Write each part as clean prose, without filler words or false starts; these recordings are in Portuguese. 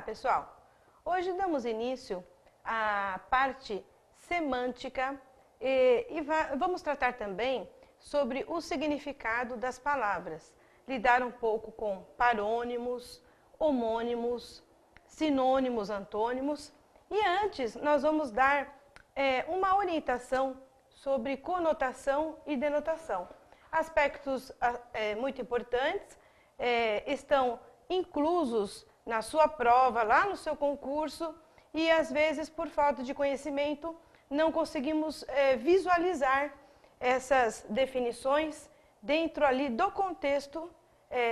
pessoal! Hoje damos início à parte semântica e vamos tratar também sobre o significado das palavras, lidar um pouco com parônimos, homônimos, sinônimos, antônimos e antes nós vamos dar uma orientação sobre conotação e denotação. Aspectos muito importantes estão inclusos na sua prova, lá no seu concurso, e às vezes, por falta de conhecimento, não conseguimos visualizar essas definições dentro ali do contexto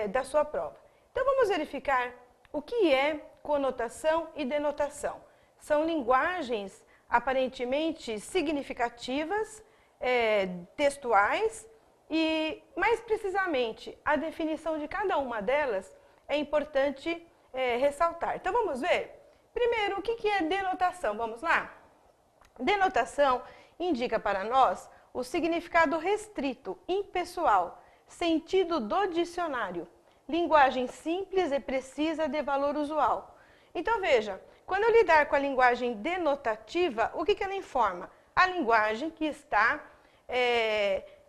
da sua prova. Então, vamos verificar o que é conotação e denotação. São linguagens aparentemente significativas, textuais, e, mais precisamente, a definição de cada uma delas é importante ressaltar. Então, vamos ver? Primeiro, o que é denotação? Vamos lá? Denotação indica para nós o significado restrito, impessoal, sentido do dicionário, linguagem simples e precisa de valor usual. Então, veja, quando eu lidar com a linguagem denotativa, o que ela informa? A linguagem que está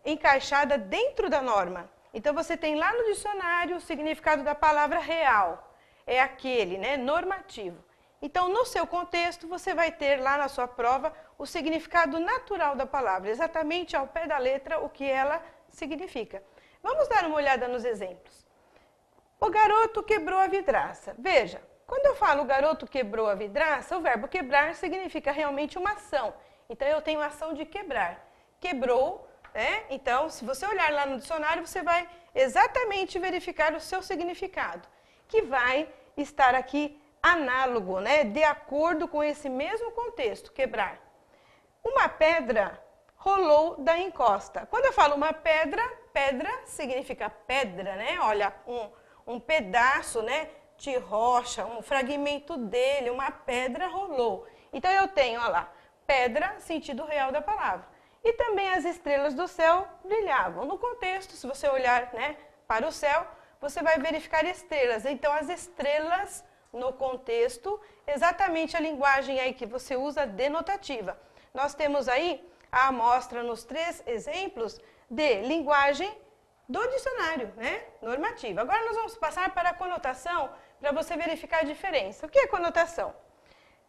encaixada dentro da norma. Então, você tem lá no dicionário o significado da palavra real, é aquele, né, normativo. Então, no seu contexto, você vai ter lá na sua prova o significado natural da palavra, exatamente ao pé da letra o que ela significa. Vamos dar uma olhada nos exemplos. O garoto quebrou a vidraça. Veja, quando eu falo o garoto quebrou a vidraça, o verbo quebrar significa realmente uma ação. Então, eu tenho a ação de quebrar. Quebrou. Então, se você olhar lá no dicionário, você vai exatamente verificar o seu significado, que vai estar aqui análogo, de acordo com esse mesmo contexto, quebrar. Uma pedra rolou da encosta. Quando eu falo uma pedra, pedra significa pedra, Olha, um pedaço, de rocha, um fragmento dele, uma pedra rolou. Então, eu tenho, olha lá, pedra, sentido real da palavra. E também as estrelas do céu brilhavam. No contexto, se você olhar para o céu, você vai verificar estrelas. Então, as estrelas, no contexto, exatamente a linguagem aí que você usa denotativa. Nós temos aí a amostra nos 3 exemplos de linguagem do dicionário, normativa. Agora, nós vamos passar para a conotação, para você verificar a diferença. O que é conotação?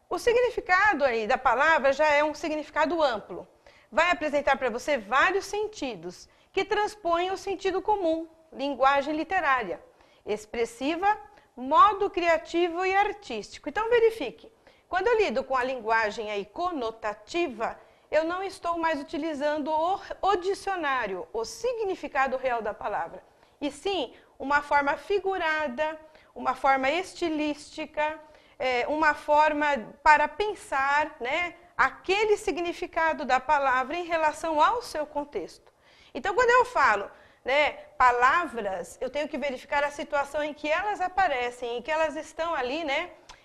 O significado aí da palavra já é um significado amplo. Vai apresentar para você vários sentidos que transpõem o sentido comum, linguagem literária, expressiva, modo criativo e artístico. Então, verifique. Quando eu lido com a linguagem aí conotativa, eu não estou mais utilizando o dicionário, o significado real da palavra, e sim uma forma figurada, uma forma estilística, uma forma para pensar, aquele significado da palavra em relação ao seu contexto. Então, quando eu falo, palavras, eu tenho que verificar a situação em que elas aparecem, em que elas estão ali,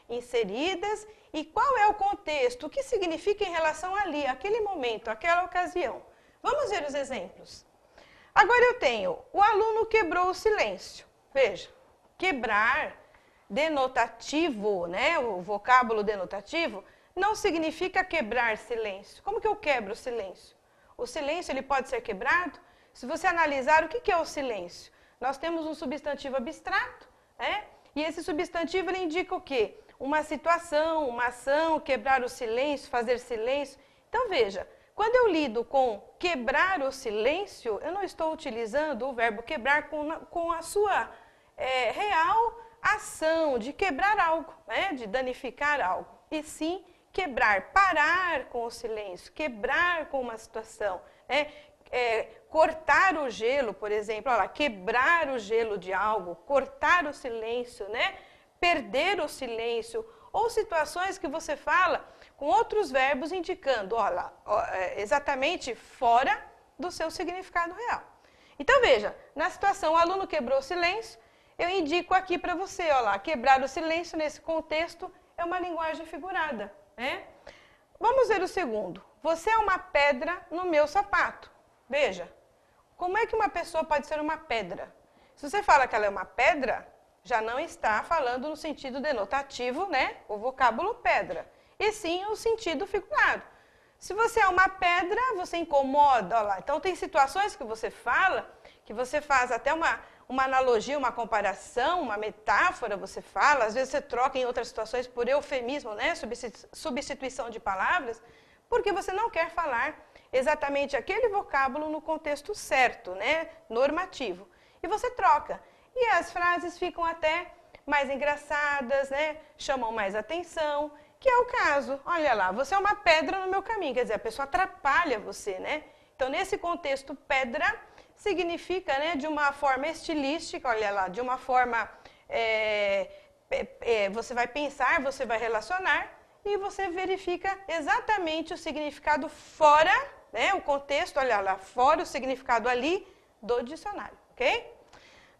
inseridas, e qual é o contexto, o que significa em relação ali, aquele momento, aquela ocasião. Vamos ver os exemplos. Agora eu tenho, o aluno quebrou o silêncio. Veja, quebrar, denotativo, o vocábulo denotativo, não significa quebrar silêncio. Como que eu quebro o silêncio? O silêncio ele pode ser quebrado? Se você analisar o que é o silêncio, nós temos um substantivo abstrato, e esse substantivo ele indica o quê? Uma situação, uma ação, quebrar o silêncio, fazer silêncio. Então veja, quando eu lido com quebrar o silêncio, eu não estou utilizando o verbo quebrar com a sua real ação de quebrar algo, de danificar algo, e sim quebrar, parar com o silêncio, quebrar com uma situação, cortar o gelo, por exemplo, olha lá, quebrar o gelo de algo, cortar o silêncio, perder o silêncio, ou situações que você fala com outros verbos indicando, olha lá, exatamente fora do seu significado real. Então veja, na situação o aluno quebrou o silêncio, eu indico aqui para você, olha lá, quebrar o silêncio nesse contexto é uma linguagem figurada. Vamos ver o segundo. Você é uma pedra no meu sapato. Veja, como é que uma pessoa pode ser uma pedra? Se você fala que ela é uma pedra, já não está falando no sentido denotativo, né? O vocábulo pedra, e sim o sentido figurado. Se você é uma pedra, você incomoda, olha lá. Então, tem situações que você fala, que você faz até uma analogia, uma comparação, uma metáfora, você fala, às vezes você troca em outras situações por eufemismo, né? Substituição de palavras, porque você não quer falar exatamente aquele vocábulo no contexto certo, né? Normativo. E você troca. E as frases ficam até mais engraçadas, né? Chamam mais atenção, que é o caso. Olha lá, você é uma pedra no meu caminho, quer dizer, a pessoa atrapalha você, né? Então, nesse contexto, pedra significa, né, de uma forma estilística, olha lá, de uma forma, você vai pensar, você vai relacionar, e você verifica exatamente o significado fora, né, o contexto, olha lá, fora o significado ali do dicionário, ok?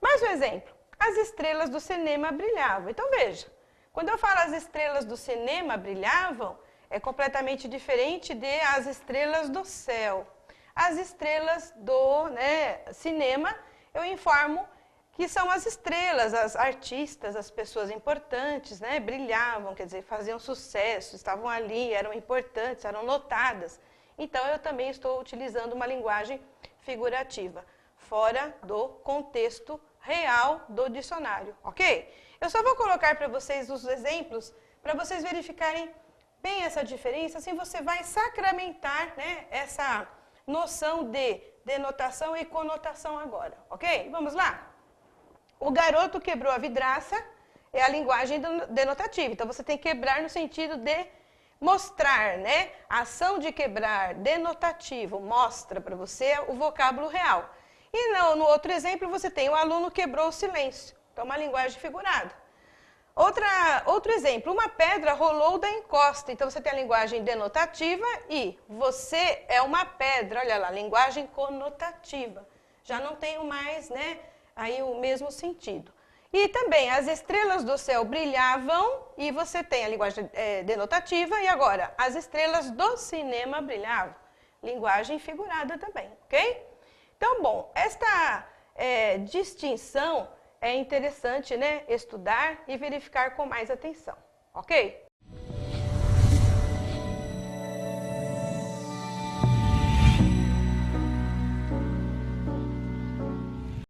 Mais um exemplo, as estrelas do cinema brilhavam. Então, veja, quando eu falo as estrelas do cinema brilhavam, é completamente diferente de as estrelas do céu. As estrelas do, né, cinema, eu informo que são as estrelas, as artistas, as pessoas importantes, né, brilhavam, quer dizer, faziam sucesso, estavam ali, eram importantes, eram notadas. Então, eu também estou utilizando uma linguagem figurativa, fora do contexto real do dicionário, ok? Eu só vou colocar para vocês os exemplos, para vocês verificarem bem essa diferença, assim você vai sacramentar, né, essa noção de denotação e conotação agora, ok? Vamos lá? O garoto quebrou a vidraça é a linguagem denotativa. Então, você tem que quebrar no sentido de mostrar, né? A ação de quebrar, denotativo, mostra para você o vocábulo real. E no outro exemplo, você tem o aluno quebrou o silêncio. Então, uma linguagem figurada. Outro exemplo, uma pedra rolou da encosta. Então, você tem a linguagem denotativa e você é uma pedra. Olha lá, linguagem conotativa. Já não tenho mais, né, aí o mesmo sentido. E também, as estrelas do céu brilhavam e você tem a linguagem denotativa. E agora, as estrelas do cinema brilhavam. Linguagem figurada também, ok? Então, bom, esta distinção é interessante, né, estudar e verificar com mais atenção, ok?